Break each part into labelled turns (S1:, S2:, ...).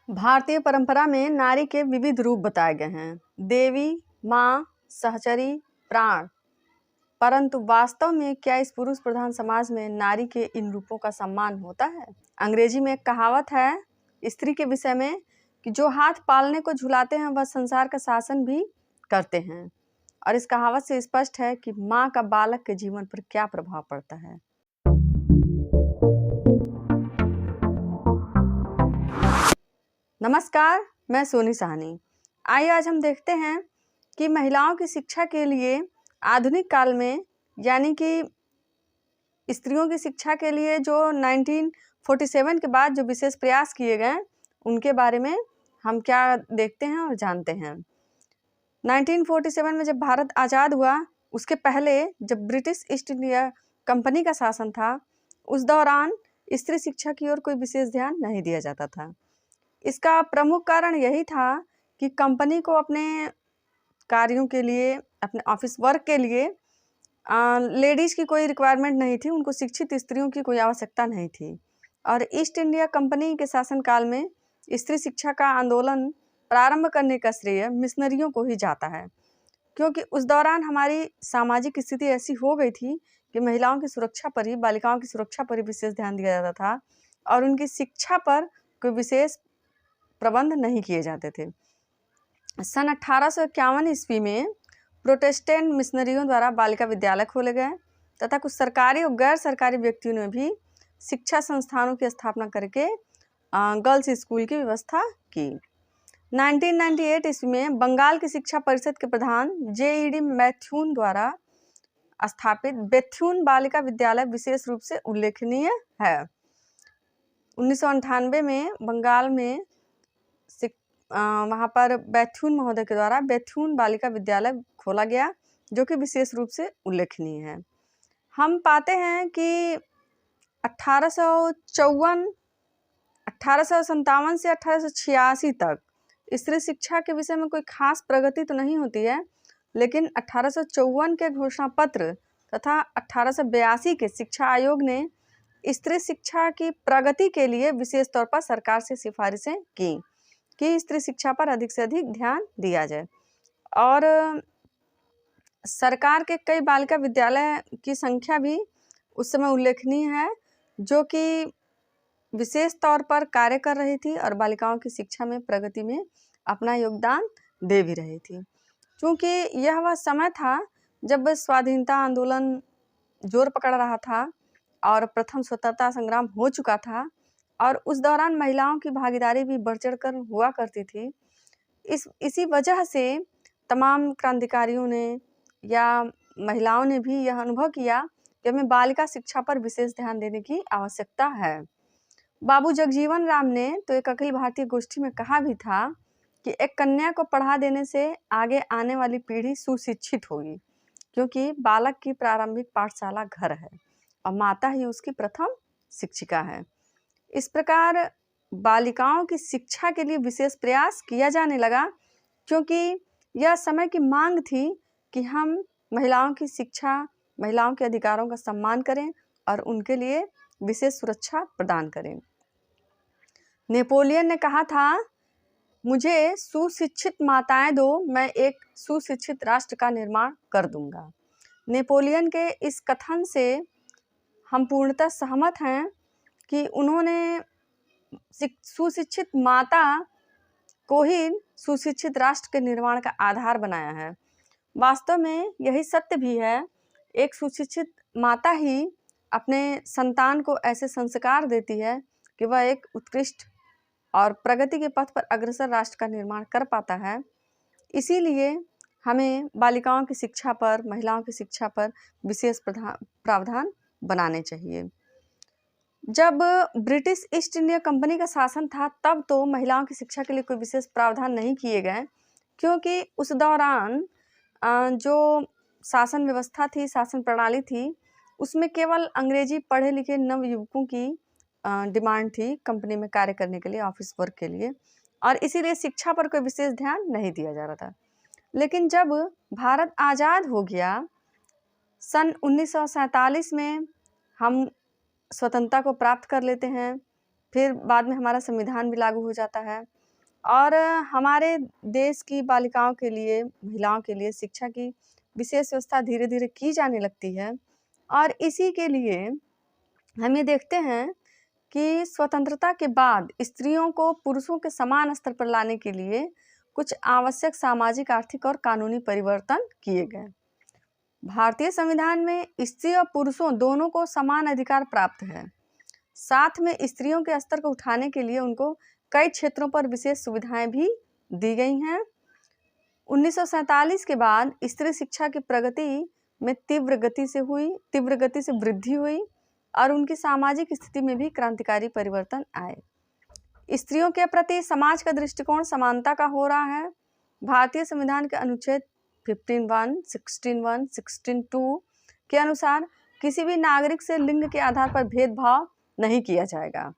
S1: भारतीय परंपरा में नारी के विविध रूप बताए गए हैं। देवी, माँ, सहचरी, प्राण। परंतु वास्तव में क्या इस पुरुष प्रधान समाज में नारी के इन रूपों का सम्मान होता है? अंग्रेजी में एक कहावत है स्त्री के विषय में कि जो हाथ पालने को झुलाते हैं वह संसार का शासन भी करते हैं। और इस कहावत से स्पष्ट है कि माँ का बालक के जीवन पर क्या प्रभाव पड़ता है। नमस्कार, मैं सोनी साहनी। आइए आज हम देखते हैं कि महिलाओं की शिक्षा के लिए आधुनिक काल में यानी कि स्त्रियों की शिक्षा के लिए जो 1947 के बाद जो विशेष प्रयास किए गए उनके बारे में हम क्या देखते हैं और जानते हैं। 1947 में जब भारत आज़ाद हुआ उसके पहले जब ब्रिटिश ईस्ट इंडिया कंपनी का शासन था उस दौरान स्त्री शिक्षा की ओर कोई विशेष ध्यान नहीं दिया जाता था। इसका प्रमुख कारण यही था कि कंपनी को अपने कार्यों के लिए, अपने ऑफिस वर्क के लिए लेडीज़ की कोई रिक्वायरमेंट नहीं थी, उनको शिक्षित स्त्रियों की कोई आवश्यकता नहीं थी। और ईस्ट इंडिया कंपनी के शासनकाल में स्त्री शिक्षा का आंदोलन प्रारंभ करने का श्रेय मिशनरियों को ही जाता है, क्योंकि उस दौरान हमारी सामाजिक स्थिति ऐसी हो गई थी कि महिलाओं की सुरक्षा पर ही, बालिकाओं की सुरक्षा पर ही विशेष ध्यान दिया जाता था और उनकी शिक्षा पर कोई विशेष प्रबंध नहीं किए जाते थे। सन 1851 ईस्वी में प्रोटेस्टेंट मिशनरियों द्वारा बालिका विद्यालय खोले गए तथा कुछ सरकारी और गैर सरकारी व्यक्तियों ने भी शिक्षा संस्थानों की स्थापना करके गर्ल्स स्कूल की व्यवस्था की। 1998 ईस्वी में बंगाल की शिक्षा परिषद के प्रधान J.E.D. मैथ्यून द्वारा स्थापित बेथ्यून बालिका विद्यालय विशेष रूप से उल्लेखनीय है। 1998 में बंगाल में वहाँ पर बेथ्यून महोदय के द्वारा बेथ्यून बालिका विद्यालय खोला गया, जो कि विशेष रूप से उल्लेखनीय है। हम पाते हैं कि 1857 से 1886 तक स्त्री शिक्षा के विषय में कोई खास प्रगति तो नहीं होती है, लेकिन 1854 के घोषणा पत्र तथा 1882 के शिक्षा आयोग ने स्त्री शिक्षा की प्रगति के लिए विशेष तौर पर सरकार से सिफारिशें की कि स्त्री शिक्षा पर अधिक से अधिक ध्यान दिया जाए। और सरकार के कई बालिका विद्यालय की संख्या भी उस समय उल्लेखनीय है, जो कि विशेष तौर पर कार्य कर रही थी और बालिकाओं की शिक्षा में प्रगति में अपना योगदान दे भी रही थी। क्योंकि यह वह समय था जब स्वाधीनता आंदोलन जोर पकड़ रहा था और प्रथम स्वतंत्रता संग्राम हो चुका था और उस दौरान महिलाओं की भागीदारी भी बढ़ चढ़ कर हुआ करती थी। इसी वजह से तमाम क्रांतिकारियों ने या महिलाओं ने भी यह अनुभव किया कि हमें बालिका शिक्षा पर विशेष ध्यान देने की आवश्यकता है। बाबू जगजीवन राम ने तो एक अखिल भारतीय गोष्ठी में कहा भी था कि एक कन्या को पढ़ा देने से आगे आने वाली पीढ़ी सुशिक्षित होगी, क्योंकि बालक की प्रारंभिक पाठशाला घर है और माता ही उसकी प्रथम शिक्षिका है। इस प्रकार बालिकाओं की शिक्षा के लिए विशेष प्रयास किया जाने लगा, क्योंकि यह समय की मांग थी कि हम महिलाओं की शिक्षा, महिलाओं के अधिकारों का सम्मान करें और उनके लिए विशेष सुरक्षा प्रदान करें। नेपोलियन ने कहा था, मुझे सुशिक्षित माताएं दो, मैं एक सुशिक्षित राष्ट्र का निर्माण कर दूंगा। नेपोलियन के इस कथन से हम पूर्णतः सहमत हैं कि उन्होंने सुशिक्षित माता को ही सुशिक्षित राष्ट्र के निर्माण का आधार बनाया है। वास्तव में यही सत्य भी है। एक सुशिक्षित माता ही अपने संतान को ऐसे संस्कार देती है कि वह एक उत्कृष्ट और प्रगति के पथ पर अग्रसर राष्ट्र का निर्माण कर पाता है। इसीलिए हमें बालिकाओं की शिक्षा पर, महिलाओं की शिक्षा पर विशेष प्रावधान बनाने चाहिए। जब ब्रिटिश ईस्ट इंडिया कंपनी का शासन था तब तो महिलाओं की शिक्षा के लिए कोई विशेष प्रावधान नहीं किए गए, क्योंकि उस दौरान जो शासन व्यवस्था थी, शासन प्रणाली थी, उसमें केवल अंग्रेजी पढ़े लिखे नवयुवकों की डिमांड थी कंपनी में कार्य करने के लिए, ऑफिस वर्क के लिए, और इसीलिए शिक्षा पर कोई विशेष ध्यान नहीं दिया जा रहा था। लेकिन जब भारत आज़ाद हो गया, सन 1947 में हम स्वतंत्रता को प्राप्त कर लेते हैं, फिर बाद में हमारा संविधान भी लागू हो जाता है और हमारे देश की बालिकाओं के लिए, महिलाओं के लिए शिक्षा की विशेष व्यवस्था धीरे धीरे की जाने लगती है। और इसी के लिए हम ये देखते हैं कि स्वतंत्रता के बाद स्त्रियों को पुरुषों के समान स्तर पर लाने के लिए कुछ आवश्यक सामाजिक, आर्थिक और कानूनी परिवर्तन किए गए। भारतीय संविधान में स्त्री और पुरुषों दोनों को समान अधिकार प्राप्त है। साथ में स्त्रियों के स्तर को उठाने के लिए उनको कई क्षेत्रों पर विशेष सुविधाएं भी दी गई हैं। 1947 के बाद स्त्री शिक्षा की प्रगति में तीव्र गति से वृद्धि हुई और उनकी सामाजिक स्थिति में भी क्रांतिकारी परिवर्तन आए। स्त्रियों के प्रति समाज का दृष्टिकोण समानता का हो रहा है। भारतीय संविधान के अनुच्छेद 15(1), 16(1), 16(2) के अनुसार किसी भी नागरिक से लिंग के आधार पर भेदभाव नहीं किया जाएगा।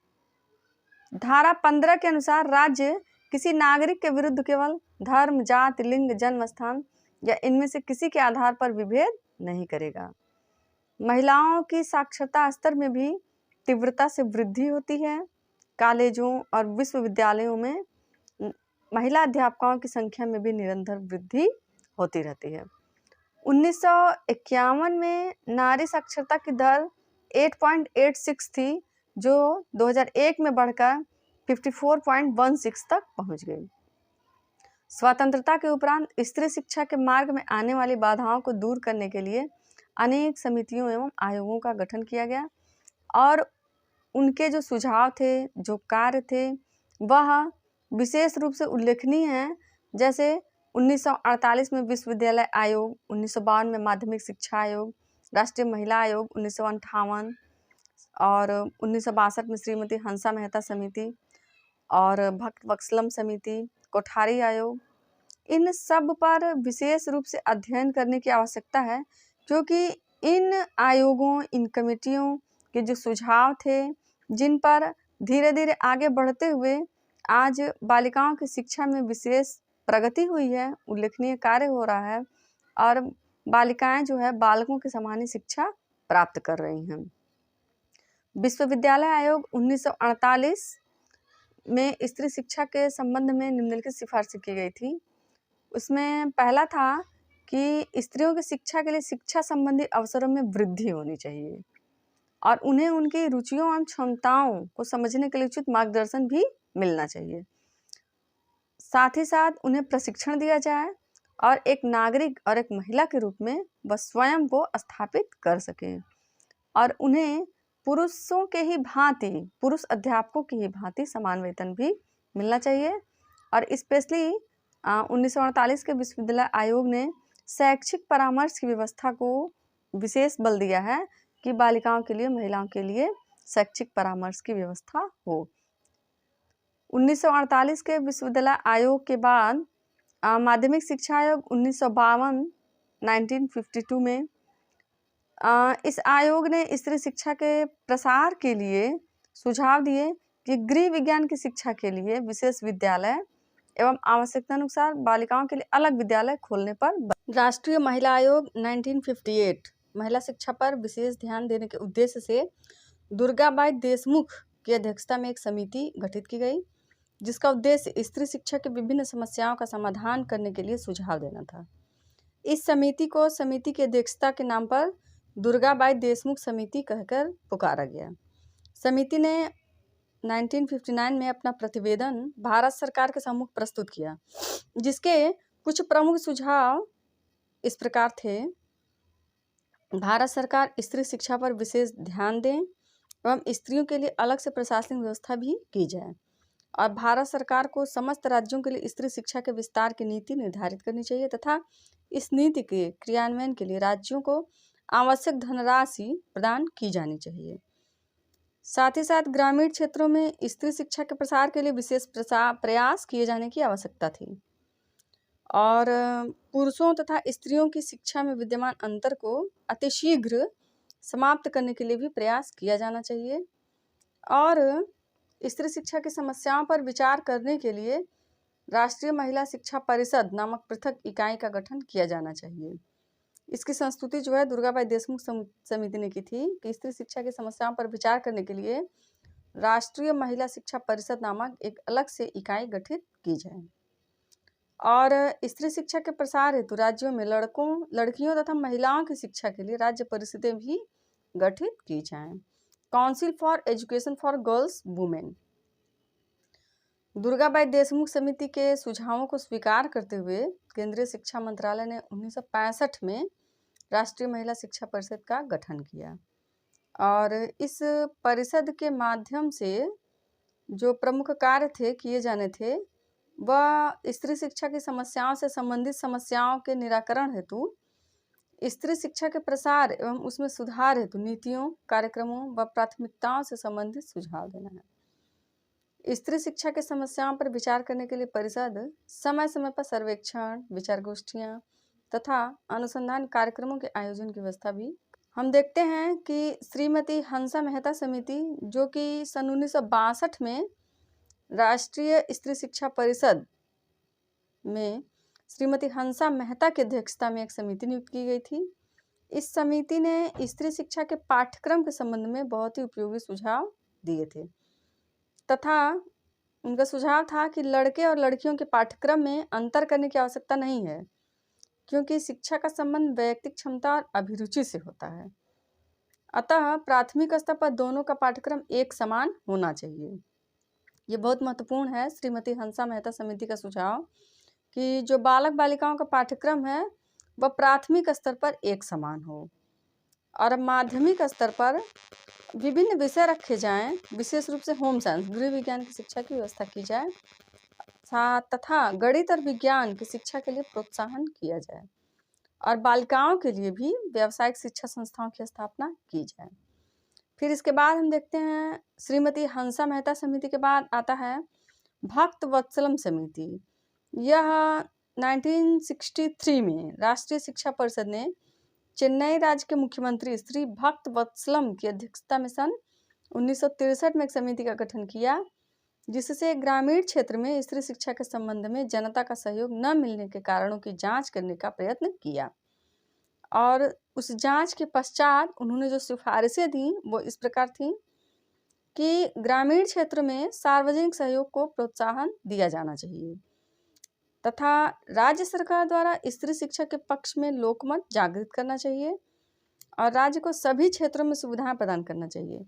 S1: धारा 15 के अनुसार राज्य किसी नागरिक के विरुद्ध केवल धर्म, जाति, लिंग, जन्म स्थान या इनमें से किसी के आधार पर विभेद नहीं करेगा। महिलाओं की साक्षरता स्तर में भी तीव्रता से वृद्धि होती है। कॉलेजों और विश्वविद्यालयों में महिला अध्यापकों की संख्या में भी निरंतर वृद्धि होती रहती है। 1951 में नारी साक्षरता की दर 8.86 थी, जो 2001 में बढ़कर 54.16 तक पहुंच गई। स्वतंत्रता के उपरांत स्त्री शिक्षा के मार्ग में आने वाली बाधाओं को दूर करने के लिए अनेक समितियों एवं आयोगों का गठन किया गया और उनके जो सुझाव थे, जो कार्य थे, वह विशेष रूप से उल्लेखनीय हैं। जैसे 1948 में विश्वविद्यालय आयोग, 1952 में माध्यमिक शिक्षा आयोग, राष्ट्रीय महिला आयोग 1958 और 1962 में श्रीमती हंसा मेहता समिति और भक्त वत्सलम समिति, कोठारी आयोग। इन सब पर विशेष रूप से अध्ययन करने की आवश्यकता है, क्योंकि इन आयोगों, इन कमेटियों के जो सुझाव थे, जिन पर धीरे धीरे आगे बढ़ते हुए आज बालिकाओं की शिक्षा में विशेष प्रगति हुई है, उल्लेखनीय कार्य हो रहा है और बालिकाएं जो है बालकों के समान ही शिक्षा प्राप्त कर रही हैं। विश्वविद्यालय आयोग 1948 में स्त्री शिक्षा के संबंध में निम्नलिखित सिफारिशें की गई थी। उसमें पहला था कि स्त्रियों की शिक्षा के लिए शिक्षा संबंधी अवसरों में वृद्धि होनी चाहिए और उन्हें उनकी रुचियों एवं क्षमताओं को समझने के लिए उचित मार्गदर्शन भी मिलना चाहिए। साथ ही साथ उन्हें प्रशिक्षण दिया जाए और एक नागरिक और एक महिला के रूप में वह स्वयं को स्थापित कर सकें और उन्हें पुरुषों के ही भांति, पुरुष अध्यापकों की ही भांति समान वेतन भी मिलना चाहिए। और स्पेशली 1948 के विश्वविद्यालय आयोग ने शैक्षिक परामर्श की व्यवस्था को विशेष बल दिया है कि बालिकाओं के लिए, महिलाओं के लिए शैक्षिक परामर्श की व्यवस्था हो। 1948 के विश्वविद्यालय आयोग के बाद माध्यमिक शिक्षा आयोग 1952 में इस आयोग ने स्त्री शिक्षा के प्रसार के लिए सुझाव दिए कि गृह विज्ञान की शिक्षा के लिए विशेष विद्यालय एवं आवश्यकता अनुसार बालिकाओं के लिए अलग विद्यालय खोलने पर राष्ट्रीय महिला आयोग 1958 महिला शिक्षा पर विशेष ध्यान देने के उद्देश्य से दुर्गाबाई देशमुख की अध्यक्षता में एक समिति गठित की गई, जिसका उद्देश्य स्त्री शिक्षा की विभिन्न समस्याओं का समाधान करने के लिए सुझाव देना था। इस समिति को समिति की अध्यक्षता के नाम पर दुर्गाबाई देशमुख समिति कहकर पुकारा गया। समिति ने 1959 में अपना प्रतिवेदन भारत सरकार के सम्मुख प्रस्तुत किया, जिसके कुछ प्रमुख सुझाव इस प्रकार थे। भारत सरकार स्त्री शिक्षा पर विशेष ध्यान दें एवं स्त्रियों के लिए अलग से प्रशासनिक व्यवस्था भी की जाए और भारत सरकार को समस्त राज्यों के लिए स्त्री शिक्षा के विस्तार की नीति निर्धारित करनी चाहिए तथा इस नीति के क्रियान्वयन के लिए राज्यों को आवश्यक धनराशि प्रदान की जानी चाहिए। साथ ही साथ ग्रामीण क्षेत्रों में स्त्री शिक्षा के प्रसार के लिए विशेष प्रयास किए जाने की आवश्यकता थी और पुरुषों तथा स्त्रियों की शिक्षा में विद्यमान अंतर को अतिशीघ्र समाप्त करने के लिए भी प्रयास किया जाना चाहिए और स्त्री शिक्षा की समस्याओं पर विचार करने के लिए राष्ट्रीय महिला शिक्षा परिषद नामक पृथक इकाई का गठन किया जाना चाहिए। इसकी संस्तुति जो है दुर्गाबाई देशमुख समिति ने की थी कि स्त्री शिक्षा की समस्याओं पर विचार करने के लिए राष्ट्रीय महिला शिक्षा परिषद नामक एक अलग से इकाई गठित की जाए और स्त्री शिक्षा के प्रसार हेतु राज्यों में लड़कियों तथा महिलाओं की शिक्षा के लिए राज्य परिषदें भी गठित की जाएं। Council for education for girls women. Durgabai Deshmukh समिति के सुझावों को स्वीकार करते हुए केंद्रीय शिक्षा मंत्रालय ने 1965 में राष्ट्रीय महिला शिक्षा परिषद का गठन किया और इस परिषद के माध्यम से जो प्रमुख कार्य थे किए जाने थे वह स्त्री शिक्षा की समस्याओं से संबंधित समस्याओं के निराकरण हेतु, स्त्री शिक्षा के प्रसार एवं उसमें सुधार हेतु नीतियों, कार्यक्रमों व प्राथमिकताओं से संबंधित सुझाव देना है। स्त्री शिक्षा के समस्याओं पर विचार करने के लिए परिषद समय समय पर सर्वेक्षण, विचार गोष्ठियाँ तथा अनुसंधान कार्यक्रमों के आयोजन की व्यवस्था भी। हम देखते हैं कि श्रीमती हंसा मेहता समिति, जो कि सन 1962 में राष्ट्रीय स्त्री शिक्षा परिषद में श्रीमती हंसा मेहता की अध्यक्षता में एक समिति नियुक्त की गई थी। इस समिति ने स्त्री शिक्षा के पाठ्यक्रम के संबंध में बहुत ही उपयोगी सुझाव दिए थे तथा उनका सुझाव था कि लड़के और लड़कियों के पाठ्यक्रम में अंतर करने की आवश्यकता नहीं है, क्योंकि शिक्षा का संबंध वैयक्तिक क्षमता और अभिरुचि से होता है। अतः प्राथमिक स्तर पर दोनों का पाठ्यक्रम एक समान होना चाहिए। ये बहुत महत्वपूर्ण है श्रीमती हंसा मेहता समिति का सुझाव कि जो बालक बालिकाओं का पाठ्यक्रम है वह प्राथमिक स्तर पर एक समान हो और माध्यमिक स्तर पर विभिन्न विषय रखे जाएं, विशेष रूप से होम साइंस, गृह विज्ञान की शिक्षा की व्यवस्था की जाए तथा गणित और विज्ञान की शिक्षा के लिए प्रोत्साहन किया जाए और बालिकाओं के लिए भी व्यावसायिक शिक्षा संस्थाओं की स्थापना की जाए। फिर इसके बाद हम देखते हैं श्रीमती हंसा मेहता समिति के बाद आता है भक्त वत्सलम समिति। यह 1963 में राष्ट्रीय शिक्षा परिषद ने चेन्नई राज्य के मुख्यमंत्री श्री भक्त वत्सलम की अध्यक्षता में सन 1963 में एक समिति का गठन किया, जिससे ग्रामीण क्षेत्र में स्त्री शिक्षा के संबंध में जनता का सहयोग न मिलने के कारणों की जांच करने का प्रयत्न किया और उस जांच के पश्चात उन्होंने जो सिफारिशें दी वो इस प्रकार थी कि ग्रामीण क्षेत्र में सार्वजनिक सहयोग को प्रोत्साहन दिया जाना चाहिए तथा राज्य सरकार द्वारा स्त्री शिक्षा के पक्ष में लोकमत जागृत करना चाहिए और राज्य को सभी क्षेत्रों में सुविधाएं प्रदान करना चाहिए।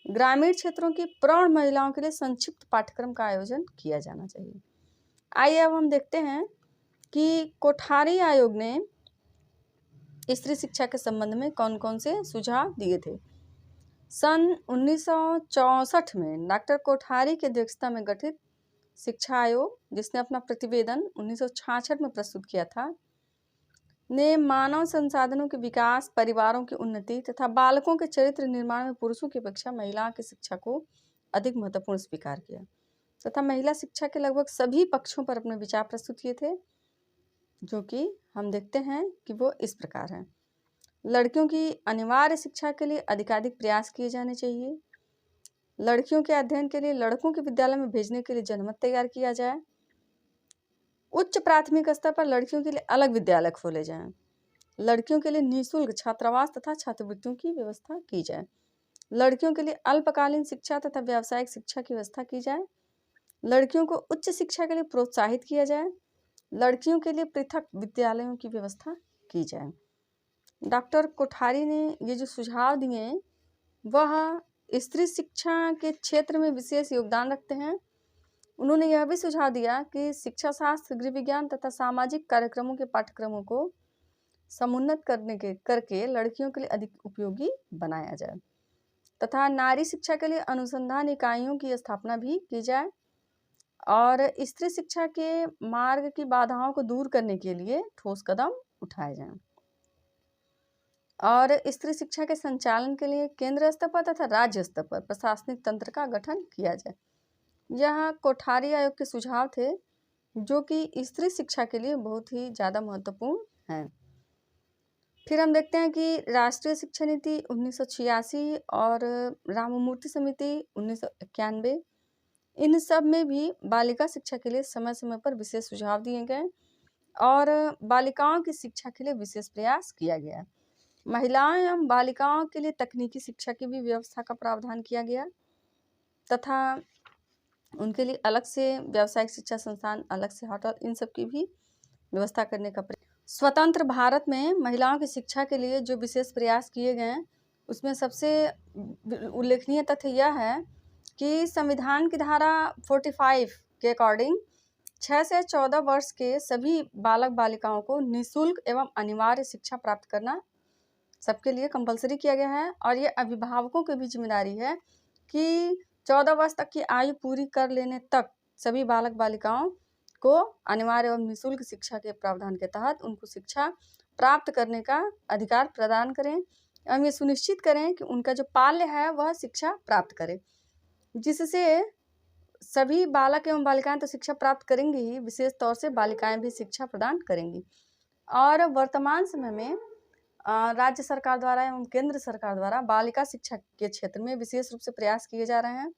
S1: ग्रामीण क्षेत्रों की प्रौढ़ महिलाओं के लिए संक्षिप्त पाठ्यक्रम का आयोजन किया जाना चाहिए। आइए अब हम देखते हैं कि कोठारी आयोग ने स्त्री शिक्षा के संबंध में कौन कौन से सुझाव दिए थे। सन 1964 में डॉक्टर कोठारी की अध्यक्षता में गठित शिक्षा आयोग, जिसने अपना प्रतिवेदन 1966 में प्रस्तुत किया था, ने मानव संसाधनों के विकास, परिवारों की उन्नति तथा बालकों के चरित्र निर्माण में पुरुषों की अपेक्षा महिलाओं की शिक्षा को अधिक महत्वपूर्ण स्वीकार किया तथा महिला शिक्षा के लगभग सभी पक्षों पर अपने विचार प्रस्तुत किए थे, जो कि हम देखते हैं कि वो इस प्रकार हैं। लड़कियों की अनिवार्य शिक्षा के लिए अधिकाधिक प्रयास किए जाने चाहिए। लड़कियों के अध्ययन के लिए लड़कों के विद्यालय में भेजने के लिए जनमत तैयार किया जाए। उच्च प्राथमिक स्तर पर लड़कियों के लिए अलग विद्यालय खोले जाएं। लड़कियों के लिए निःशुल्क छात्रावास तथा छात्रवृत्तियों की व्यवस्था की जाए। लड़कियों के लिए अल्पकालीन शिक्षा तथा व्यावसायिक शिक्षा की व्यवस्था की जाए। लड़कियों को उच्च शिक्षा के लिए प्रोत्साहित किया जाए। लड़कियों के लिए पृथक विद्यालयों की व्यवस्था की जाए। डॉक्टर कोठारी ने ये जो सुझाव दिए वह स्त्री शिक्षा के क्षेत्र में विशेष योगदान रखते हैं। उन्होंने यह भी सुझाव दिया कि शिक्षा शास्त्र, गृह विज्ञान तथा सामाजिक कार्यक्रमों के पाठ्यक्रमों को समुन्नत करके लड़कियों के लिए अधिक उपयोगी बनाया जाए तथा नारी शिक्षा के लिए अनुसंधान इकाइयों की स्थापना भी की जाए और स्त्री शिक्षा के मार्ग की बाधाओं को दूर करने के लिए ठोस कदम उठाए जाएं और स्त्री शिक्षा के संचालन के लिए केंद्र स्तर पर तथा राज्य स्तर पर प्रशासनिक तंत्र का गठन किया जाए। यह कोठारी आयोग के सुझाव थे, जो कि स्त्री शिक्षा के लिए बहुत ही ज़्यादा महत्वपूर्ण हैं। फिर हम देखते हैं कि राष्ट्रीय शिक्षा नीति 1986 और राममूर्ति समिति 1991, इन सब में भी बालिका शिक्षा के लिए समय समय पर विशेष सुझाव दिए गए और बालिकाओं की शिक्षा के लिए विशेष प्रयास किया गया। महिलाओं एवं बालिकाओं के लिए तकनीकी शिक्षा की भी व्यवस्था का प्रावधान किया गया। तथा उनके लिए अलग से व्यावसायिक शिक्षा संस्थान, अलग से होटल, इन सब की भी व्यवस्था करने का स्वतंत्र भारत में महिलाओं की शिक्षा के लिए जो विशेष प्रयास किए गए हैं, उसमें सबसे उल्लेखनीय तथ्य यह है कि संविधान की धारा 45 के अकॉर्डिंग 6 से 14 वर्ष के सभी बालक बालिकाओं को निःशुल्क एवं अनिवार्य शिक्षा प्राप्त करना सबके लिए कंपलसरी किया गया है। और ये अभिभावकों की भी जिम्मेदारी है कि 14 वर्ष तक की आयु पूरी कर लेने तक सभी बालक बालिकाओं को अनिवार्य एवं निःशुल्क शिक्षा के प्रावधान के तहत उनको शिक्षा प्राप्त करने का अधिकार प्रदान करें एवं ये सुनिश्चित करें कि उनका जो बाल्य है वह शिक्षा प्राप्त करे, जिससे सभी बालक एवं बालिकाएं तो शिक्षा प्राप्त करेंगी ही, विशेष तौर से बालिकाएं भी शिक्षा प्रदान करेंगी। और वर्तमान समय में राज्य सरकार द्वारा एवं केंद्र सरकार द्वारा बालिका शिक्षा के क्षेत्र में विशेष रूप से प्रयास किए जा रहे हैं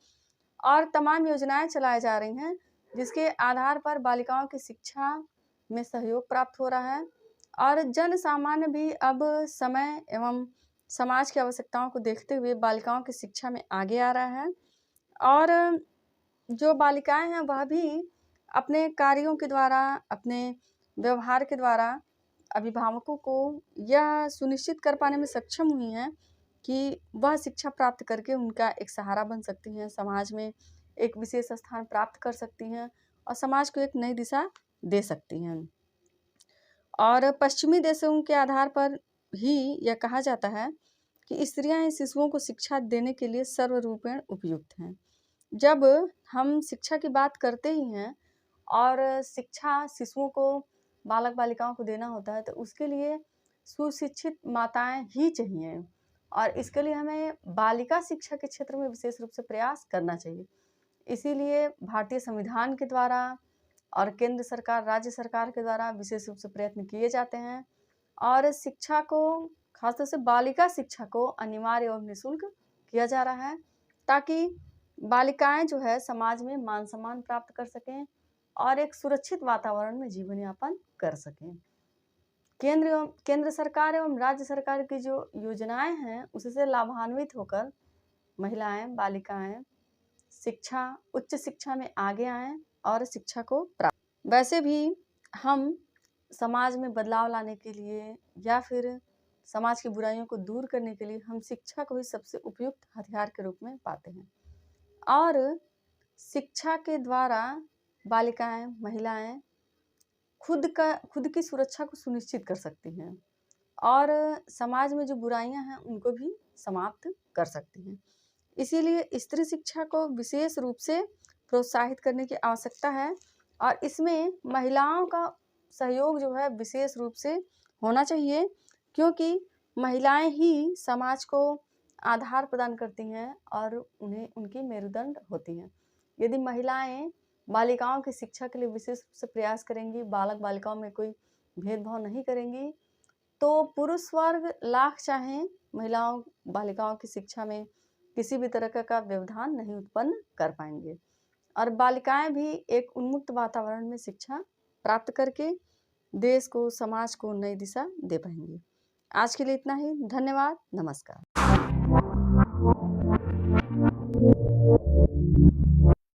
S1: और तमाम योजनाएं चलाई जा रही हैं, जिसके आधार पर बालिकाओं की शिक्षा में सहयोग प्राप्त हो रहा है। और जन सामान्य भी अब समय एवं समाज की आवश्यकताओं को देखते हुए बालिकाओं की शिक्षा में आगे आ रहा है। और जो बालिकाएं हैं वह भी अपने कार्यों के द्वारा, अपने व्यवहार के द्वारा अभिभावकों को यह सुनिश्चित कर पाने में सक्षम हुई हैं कि वह शिक्षा प्राप्त करके उनका एक सहारा बन सकती हैं, समाज में एक विशेष स्थान प्राप्त कर सकती हैं और समाज को एक नई दिशा दे सकती हैं। और पश्चिमी देशों के आधार पर ही यह कहा जाता है कि स्त्रियां शिशुओं को शिक्षा देने के लिए सर्वरूपेण उपयुक्त हैं। जब हम शिक्षा की बात करते ही हैं और शिक्षा शिशुओं को, बालक बालिकाओं को देना होता है, तो उसके लिए सुशिक्षित माताएं ही चाहिए और इसके लिए हमें बालिका शिक्षा के क्षेत्र में विशेष रूप से प्रयास करना चाहिए। इसीलिए भारतीय संविधान के द्वारा और केंद्र सरकार, राज्य सरकार के द्वारा विशेष रूप से प्रयत्न किए जाते हैं और शिक्षा को, खासतौर से बालिका शिक्षा को अनिवार्य और निःशुल्क किया जा रहा है, ताकि बालिकाएं जो है समाज में मान सम्मान प्राप्त कर सकें और एक सुरक्षित वातावरण में जीवन यापन कर सकें। केंद्र सरकार एवं राज्य सरकार की जो योजनाएं हैं उससे लाभान्वित होकर महिलाएं, बालिकाएं शिक्षा, उच्च शिक्षा में आगे आएं और शिक्षा को प्राप्त। वैसे भी हम समाज में बदलाव लाने के लिए या फिर समाज की बुराइयों को दूर करने के लिए हम शिक्षा को ही सबसे उपयुक्त हथियार के रूप में पाते हैं। और शिक्षा के द्वारा बालिकाएं, महिलाएं खुद की सुरक्षा को सुनिश्चित कर सकती हैं और समाज में जो बुराइयां हैं उनको भी समाप्त कर सकती हैं। इसीलिए स्त्री शिक्षा को विशेष रूप से प्रोत्साहित करने की आवश्यकता है और इसमें महिलाओं का सहयोग जो है विशेष रूप से होना चाहिए, क्योंकि महिलाएं ही समाज को आधार प्रदान करती हैं और उन्हें उनकी मेरुदंड होती हैं। यदि महिलाएं बालिकाओं की शिक्षा के लिए विशेष रूप से प्रयास करेंगी, बालक बालिकाओं में कोई भेदभाव नहीं करेंगी, तो पुरुष वर्ग लाख चाहें महिलाओं बालिकाओं की शिक्षा में किसी भी तरह का व्यवधान नहीं उत्पन्न कर पाएंगे और बालिकाएं भी एक उन्मुक्त वातावरण में शिक्षा प्राप्त करके देश को, समाज को नई दिशा दे पाएंगी। आज के लिए इतना ही। धन्यवाद। नमस्कार।